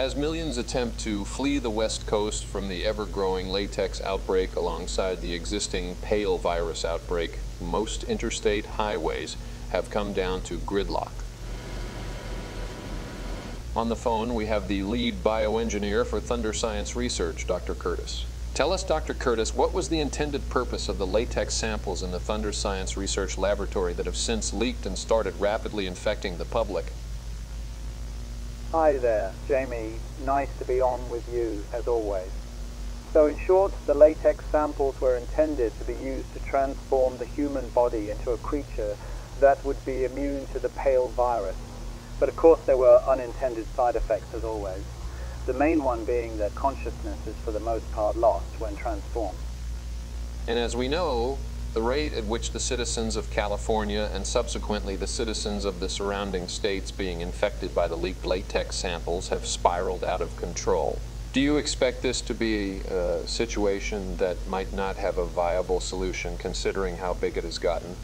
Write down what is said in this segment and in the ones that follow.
As millions attempt to flee the West Coast from the ever-growing latex outbreak alongside the existing pale virus outbreak, most interstate highways have come down to gridlock. On the phone, we have the lead bioengineer for Thunder Science Research, Dr. Curtis. Tell us, Dr. Curtis, what was the intended purpose of the latex samples in the Thunder Science Research Laboratory that have since leaked and started rapidly infecting the public? Hi there, Jamie. Nice to be on with you, as always. So in short, the latex samples were intended to be used to transform the human body into a creature that would be immune to the pale virus. But of course there were unintended side effects, as always. The main one being that consciousness is for the most part lost when transformed. And as we know, the rate at which the citizens of California and subsequently the citizens of the surrounding states being infected by the leaked latex samples have spiraled out of control. Do you expect this to be a situation that might not have a viable solution considering how big it has gotten?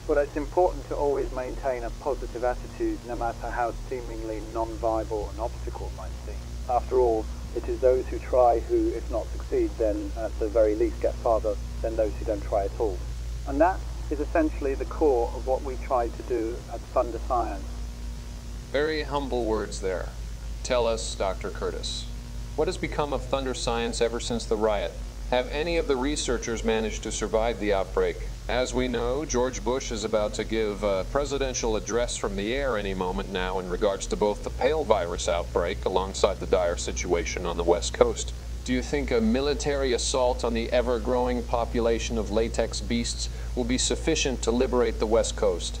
But it's important to always maintain a positive attitude no matter how seemingly non-viable an obstacle might seem. After all, it is those who try who, if not succeed, then at the very least get farther than those who don't try at all. And that is essentially the core of what we try to do at Thunder Science. Very humble words there. Tell us, Dr. Curtis, what has become of Thunder Science ever since the riot? Have any of the researchers managed to survive the outbreak? As we know, George Bush is about to give a presidential address from the air any moment now in regards to both the pale virus outbreak alongside the dire situation on the West Coast. Do you think a military assault on the ever-growing population of latex beasts will be sufficient to liberate the West Coast?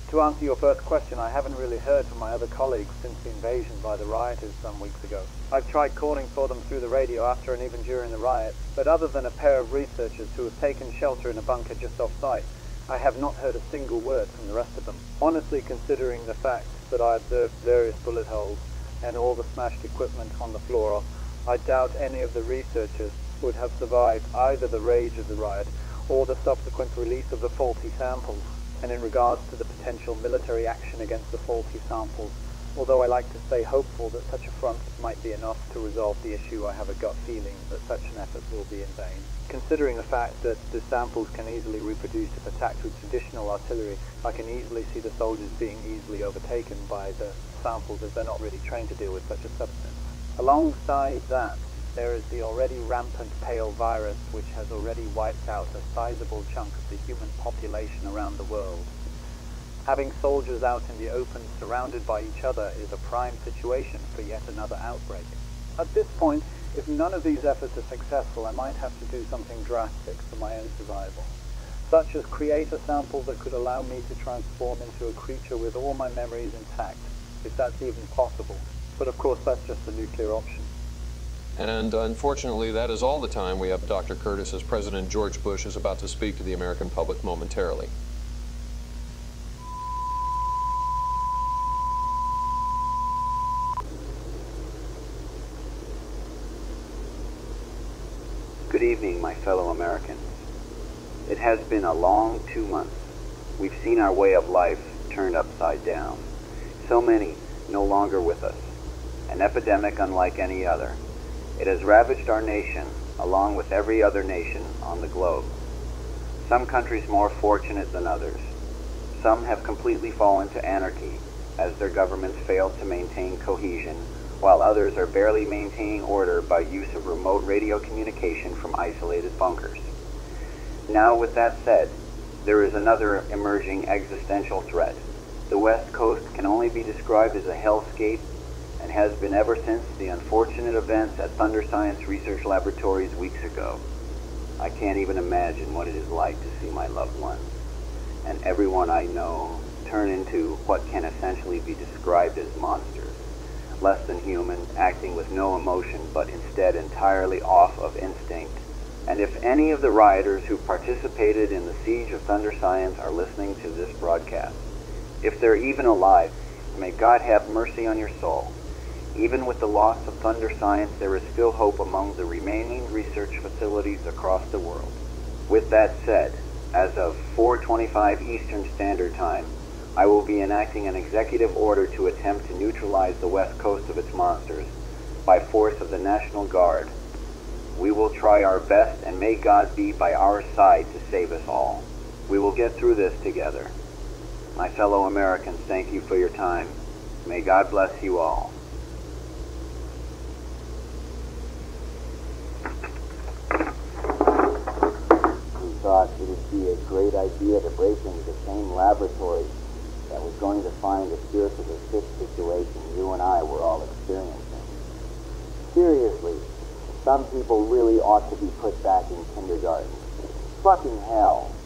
To answer your first question, I haven't really heard from my other colleagues since the invasion by the rioters some weeks ago. I've tried calling for them through the radio after and even during the riot, but other than a pair of researchers who have taken shelter in a bunker just off-site, I have not heard a single word from the rest of them. Honestly, considering the fact that I observed various bullet holes and all the smashed equipment on the floor, I doubt any of the researchers would have survived either the rage of the riot or the subsequent release of the faulty samples. And in regards to the potential military action against the faulty samples, although I like to stay hopeful that such a front might be enough to resolve the issue, I have a gut feeling that such an effort will be in vain. Considering the fact that the samples can easily reproduce if attacked with traditional artillery, I can easily see the soldiers being easily overtaken by the samples as they're not really trained to deal with such a substance. Alongside that, there is the already rampant pale virus, which has already wiped out a sizable chunk of the human population around the world. Having soldiers out in the open surrounded by each other is a prime situation for yet another outbreak. At this point, if none of these efforts are successful, I might have to do something drastic for my own survival, such as create a sample that could allow me to transform into a creature with all my memories intact, if that's even possible. But of course, that's just a nuclear option. And unfortunately, that is all the time we have, Dr. Curtis, as President George Bush is about to speak to the American public momentarily. Good evening, my fellow Americans. It has been a long 2 months. We've seen our way of life turned upside down. So many no longer with us. An epidemic unlike any other. It has ravaged our nation, along with every other nation on the globe. Some countries more fortunate than others. Some have completely fallen to anarchy, as their governments failed to maintain cohesion, while others are barely maintaining order by use of remote radio communication from isolated bunkers. Now, with that said, there is another emerging existential threat. The West Coast can only be described as a hellscape, and has been ever since the unfortunate events at Thunder Science Research Laboratories weeks ago. I can't even imagine what it is like to see my loved ones, and everyone I know, turn into what can essentially be described as monsters, less than human, acting with no emotion, but instead entirely off of instinct. And if any of the rioters who participated in the siege of Thunder Science are listening to this broadcast, if they're even alive, may God have mercy on your soul. Even with the loss of Thunder Science, there is still hope among the remaining research facilities across the world. With that said, as of 4:25 Eastern Standard Time, I will be enacting an executive order to attempt to neutralize neutralize the west coast of its monsters by force of the National Guard. We will try our best, and may God be by our side to save us all. We will get through this together. My fellow Americans, thank you for your time. May God bless you all. We thought it would be a great idea to break into the same laboratory that was going to find the cure to the sick situation you and I were all experiencing. Seriously, some people really ought to be put back in kindergarten. Fucking hell.